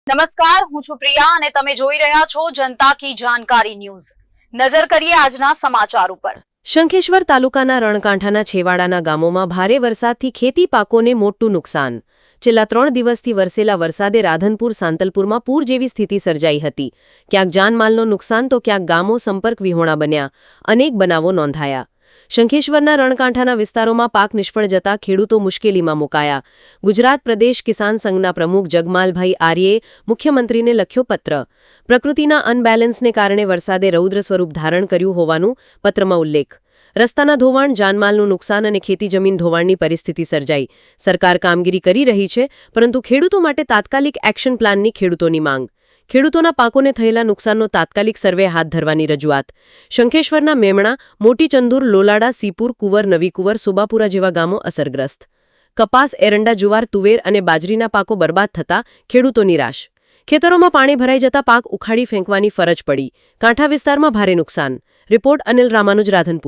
નમસ્કાર, હું છું પ્રિયા અને તમે જોઈ રહ્યા છો જનતા કી જાણકારી ન્યૂઝ। નજર કરીએ આજના સમાચાર ઉપર। શંખેશ્વર તાલુકાના રણકાંઠાના છેવાડાના ગામોમાં ભારે વરસાદથી ખેતી પાકોને મોટું નુકસાન। છેલ્લા 3 દિવસથી વરસેલા વરસાદે રાધનપુર સાંતલપુરમાં પૂર જેવી સ્થિતિ સર્જાઈ હતી। ક્યાંક જાનમાલનું નુકસાન તો ક્યાંક ગામો સંપર્ક વિહોણા બન્યા। અનેક બનાવો નોંધાયા। શંખેશ્વરના રણકાંઠાના વિસ્તારોમાં પાક નિષ્ફળ જતા ખેડૂતો મુશ્કેલીમાં મુકાયા। ગુજરાત પ્રદેશ કિસાન સંઘના પ્રમુખ જગમાલભાઈ આર્યે મુખ્યમંત્રીને લખ્યો પત્ર। પ્રકૃતિના અનબેલેન્સને કારણે વરસાદે રૌદ્ર સ્વરૂપ ધારણ કર્યું હોવાનું પત્રમાં ઉલ્લેખ। રસ્તાના ધોવાણ, જાનમાલનું નુકસાન અને ખેતી જમીન ધોવાણની પરિસ્થિતિ સર્જાઈ। સરકાર કામગીરી કરી રહી છે, પરંતુ ખેડૂતો માટે તાત્કાલિક એક્શન પ્લાનની ખેડૂતોની માંગ। ખેડૂતોના પાકોને થયેલા નુકસાનનો તાત્કાલિક સર્વે હાથ ધરવાની રજૂઆત। શંખેશ્વરના મેમણા, મોટી ચંદુર, લોલાડા, સીપુર, કુંવર, નવી કુંવર, સુબાપુરા જેવા ગામો અસરગ્રસ્ત। કપાસ, એરંડા, જુવાર, તુવેર અને બાજરીના પાકો બરબાદ થતા ખેડૂતો નિરાશ। ખેતરોમાં પાણી ભરાઈ જતા પાક ઉખાડી ફેંકવાની ફરજ પડી। કાંઠા વિસ્તારમાં ભારે નુકસાન। રિપોર્ટ અનિલ રામાનુજ, રાધનપુર।